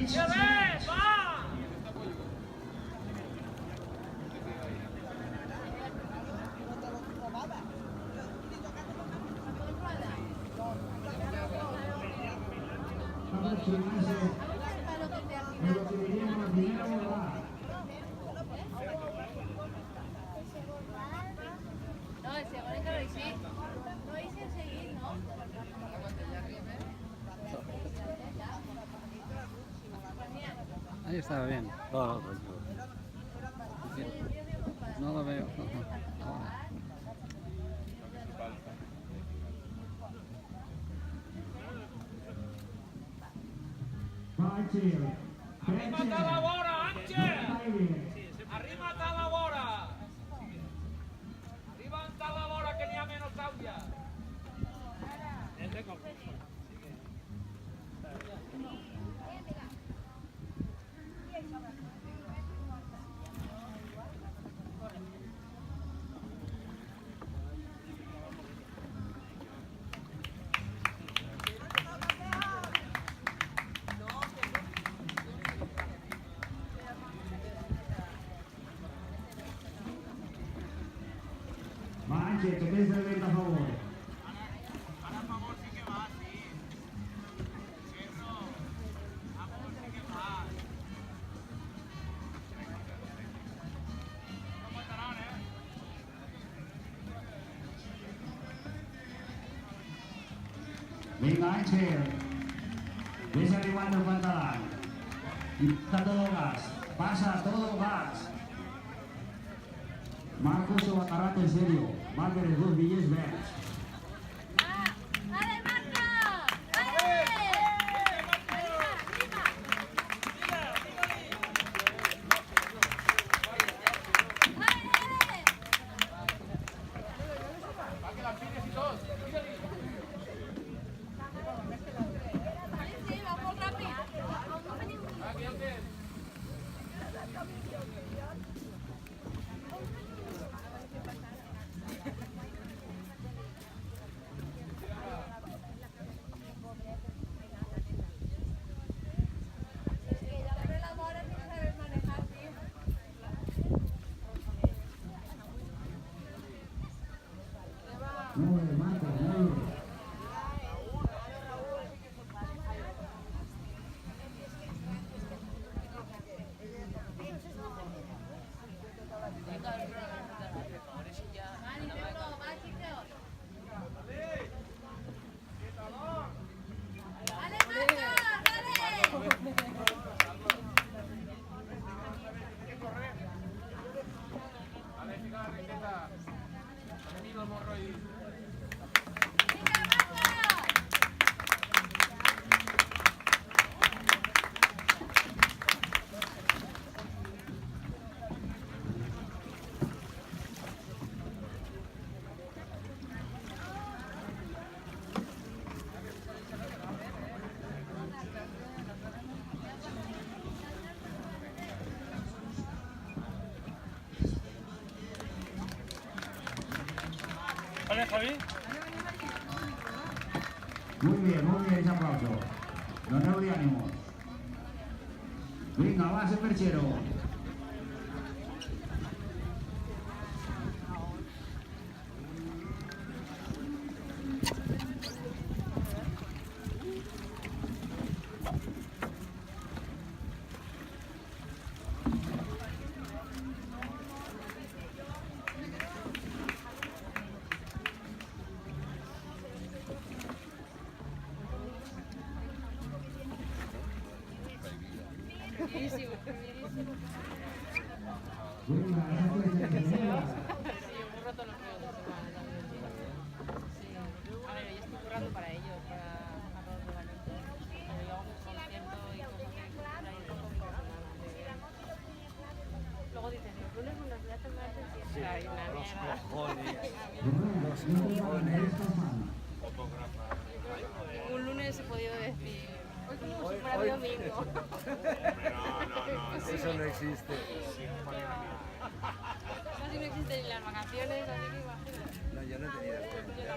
Beach. Ahí estaba bien. No, pues, No lo veo. Arrímate a la bola, Ángel. Arrímate a la bola. Levanta la bola que ni a menos cambia. Manche, que piensa de venta a favor. Ahora a favor sí que va, sí. Cierro. A favor sí que va. No matarán, Venga, Ángel. Ves arribando el pantalón. Y está todo gas. Pasa todo gas. Marcos o Bacarato en serio. Márqueles 2 billetes verdes. ¡Dale, Marco! ¡Dale! ¡Arriba, arriba! ¡Dale! Va que las pides y todo. Sí, vamos rápido. Aquí antes. Abre la bola sin saber manejar, tío. Muy bien, Marcos, muy bien. ¡Dale, Marco! ¡Dale! Vale, siga la receta. Venido el morro y... ¡Venga, Marco! Vale, Javi. Muy bien ese aplauso. No nos de ánimo. Venga, va, ese perchero. Venga, esa perchero. Para ellos, para todos los valientes. Pero luego un concierto y cosas que por ahí tampoco luego dicen, los lunes me los voy a tomar de fiesta. Ay, una mierda. Un lunes he podido decir, hoy como si fuera domingo. eso no existe. Casi no existen ni las vacaciones, así que imagínate. No, yo no he tenido cuenta.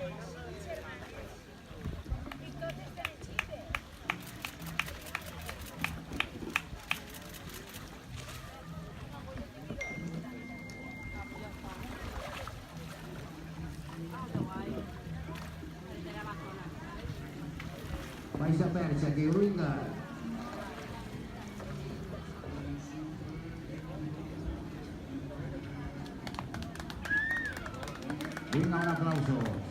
Ezequiel Ruinga. Venga, un aplauso.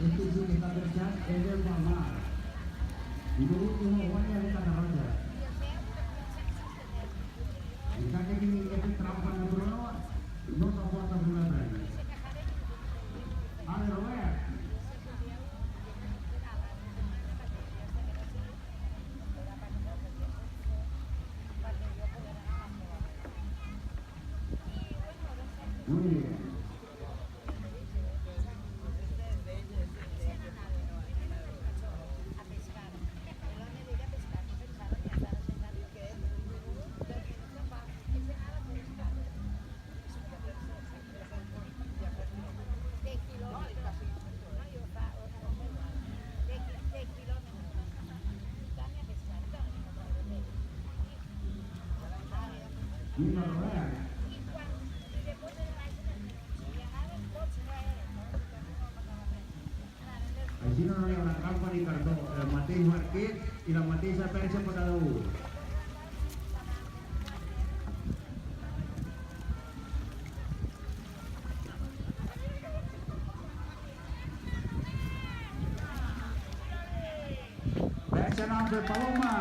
Este sí que está perchado es del Palmar. Y por último, Guaya de Catarroja. El saque que es trampa en el trono no soporta por la traída. A ver, Robert. Muy bien. Vino Robert. Així no hi ha una trampa ni cartó. El mateix Marquet i la mateixa perxa per cada un. Perxa nom de Paloma.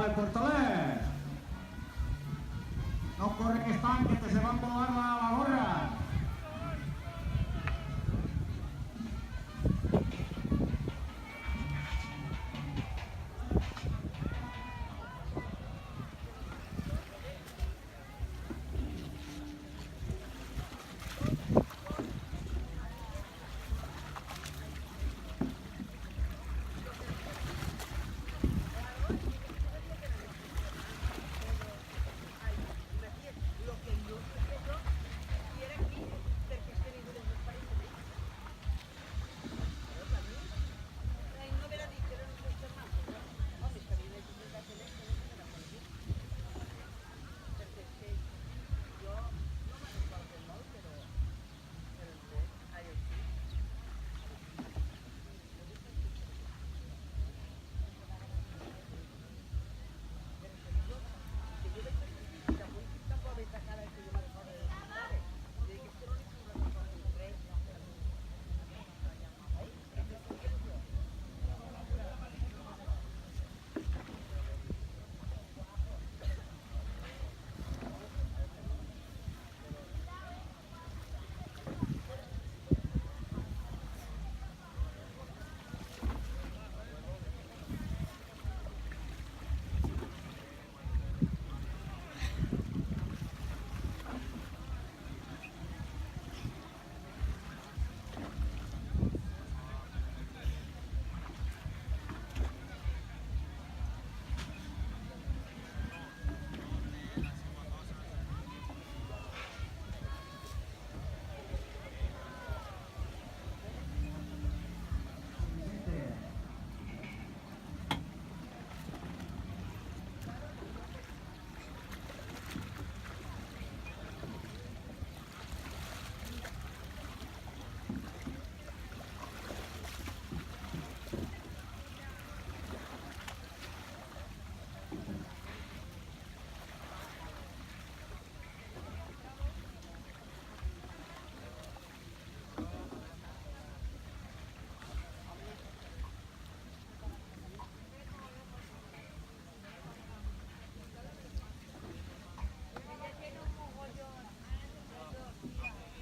el portador. No corre que están, que te se van a tomar la gorra.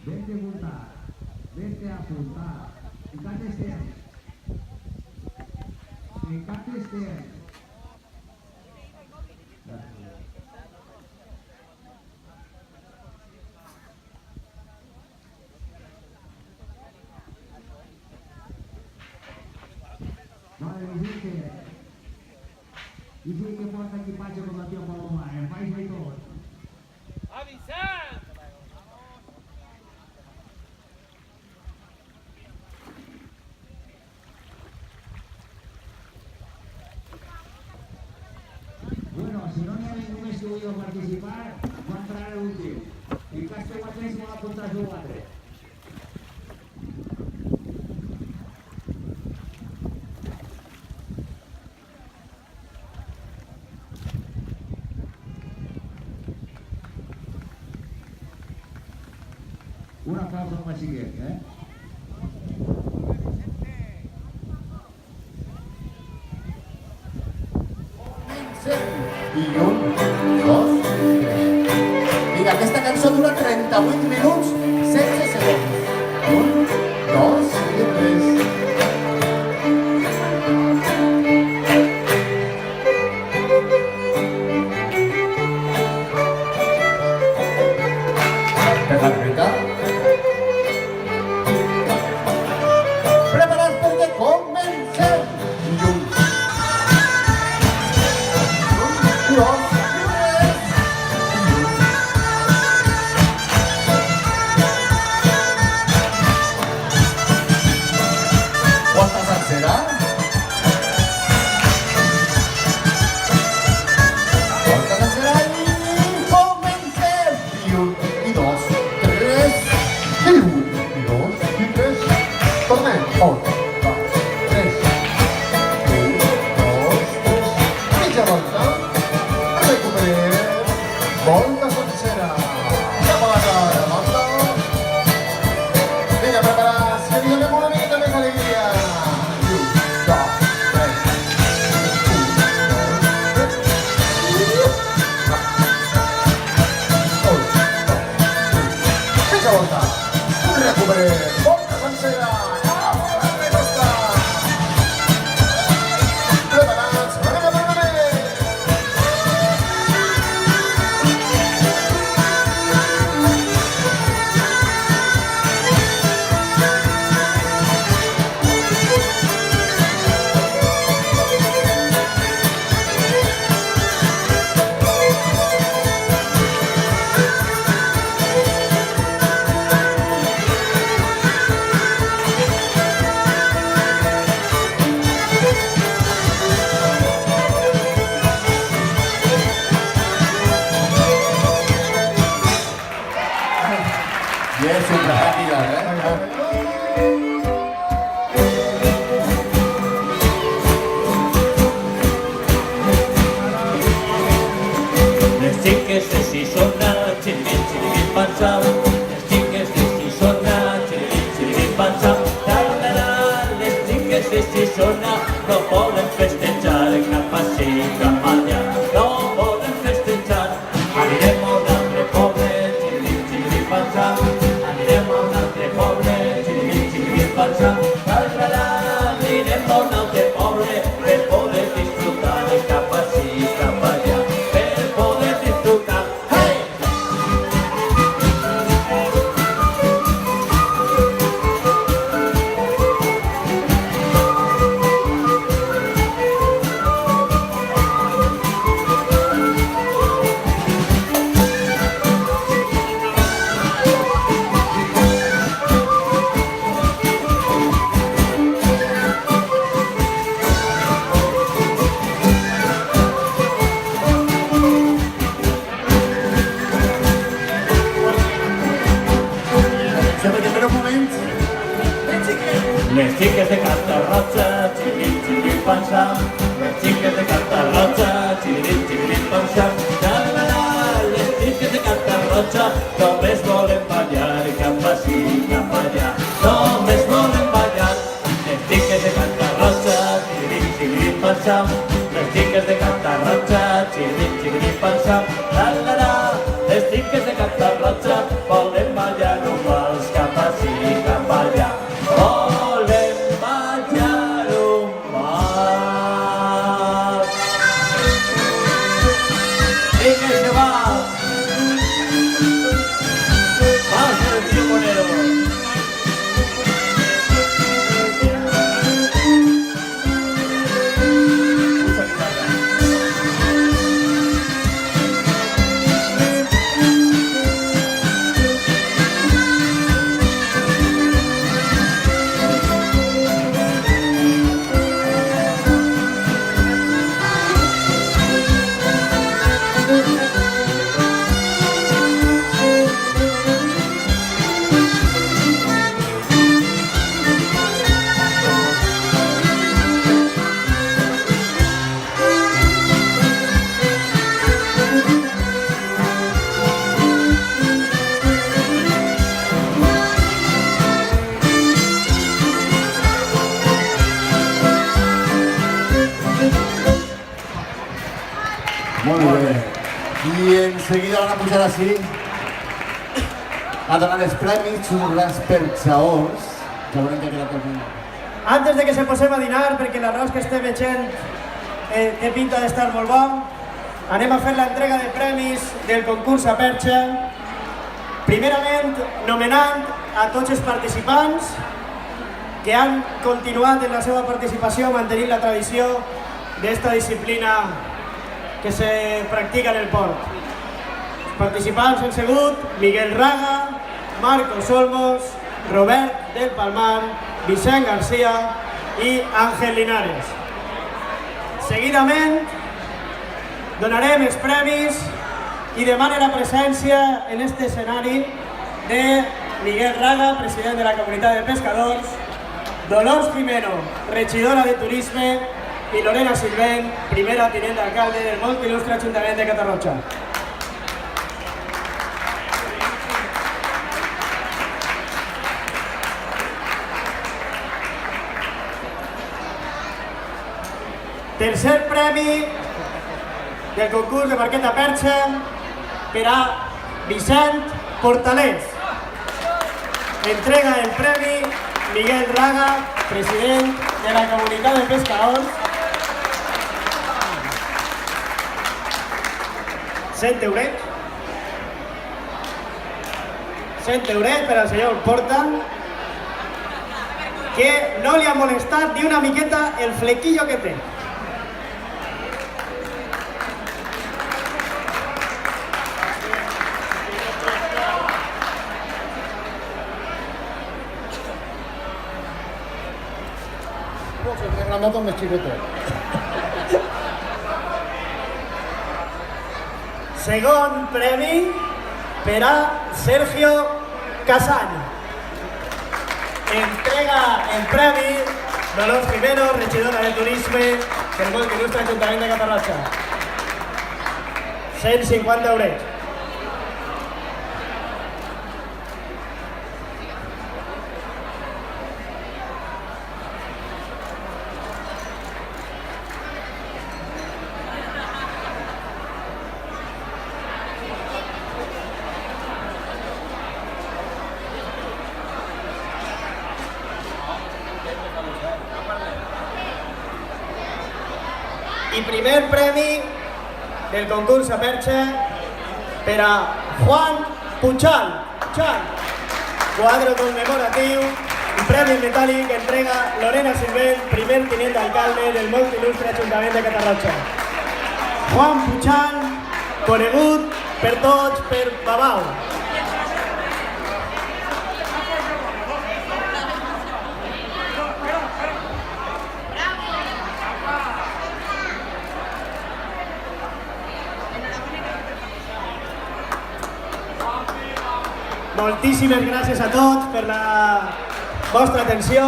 Vente a apuntar, vente a apuntar. Encate este. Encate este. Vale, dice que porta equipatge con la tia Paloma, faig i tot. ¡Avisad! Bueno, si no n'hi ha ningú més que vulgui participar, no entrarà l'últim. En cas que mateix vol apuntar a jugar. Un aplauso al siguiente, ¿eh? I un, dos, tres. Mira, aquesta cançó dura 38 minuts, 16 segons. Un, dos i tres. Per la dreta. Preparats perquè comencem. I un, dos, tres. Quanta sencera? Quanta sencera i comencem! I un, i dos, tres. I un, i dos, i tres. Tornem. Un, dos, tres. Un, dos, tres. Mitja volta. Recuperem. Volta sencera. Cap a la cara, volta. Vinga, preparats, que li donem una mica més alegria. I un, dos, tres. Un, dos, tres. pensam, les xiques de Xixona no volen festejar cap ací, cap allà, no volen festejar. Anirem a un altre poble, xiriri, pensam, anirem a un altre poble, xiriri, pensam, anirem a un altre poble per poder disfrutar cap ací, cap allà, per poder disfrutar. Hey! Sempre que tenen un moment. Les xiques de Catarroja, xiriri, xiriri, pensam. Les xiques de Catarroja, xiriri, xiriri, pensam. Les xiques de Catarroja només volen ballar cap ací, cap allà. Només volen ballar. Les xiques de Catarroja, xiriri, xiriri, pensam. Les xiques de Catarroja, xiriri, xiriri, pensam. Les xiques de Catarroja volen ballar un vals cap ací, cap allà. Volem ballar un vals. Vinga, que va! Vals del Chimonero. Mucha guitarra. Molt bé. I en seguida van a pujar així a donar els premis, uns grans perxaors, que veurem que ha quedat el mundo. Antes de que se posem a dinar, perquè l'arròs que estem veient té pinta d'estar molt bo, anem a fer l'entrega de premis del concurs a perxa. Primerament, nomenant a tots els participants que han continuat en la seva participació mantenint la tradició d'esta disciplina que se practica en el port. Els participants han sigut Miguel Raga, Marcos Olmos, Robert del Palmar, Vicent García i Ángel Linares. Seguidament donarem els premis i demane la presència en este escenari de Miguel Raga, president de la Comunitat de Pescadors, Dolors Jimeno, regidora de Turisme, i Lorena Silvent, primera tinent d'alcalde del molt il·lustre Ajuntament de Catarroja. Tercer premi del concurs de barqueta perxa per a Vicent Portalés. Entrega el premi Miguel Raga, president de la Comunitat de Pescadors. 100 eurets. 100 eurets per al senyor Porta, que no li ha molestat ni una miqueta el flequillo que té. La moto més xicotet. Segon premi per a Sergio Casany. Entrega el premi Dolors Jimeno, regidora de Turisme del molt il·lustre Ajuntament de Catarroja. 150 eurets. I primer premi del concurs a perxa per a Juan Puchal. Quadre commemoratiu i premi metàl·lic que entrega Lorena Silvent, primer tinent d'alcalde del molt il·lustre Ajuntament de Catarroja. Juan Puchal, conegut per tots per Babau. Moltíssimes gràcies a tots per la vostra atenció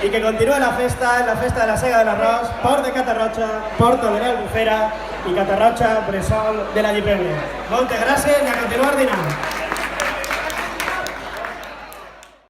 i que continuï la festa de la Sega de l'Arròs, Port de Catarroja, Port de l'Albufera i Catarroja, Bressol de la Llipebre. Moltes gràcies i a continuar dinant.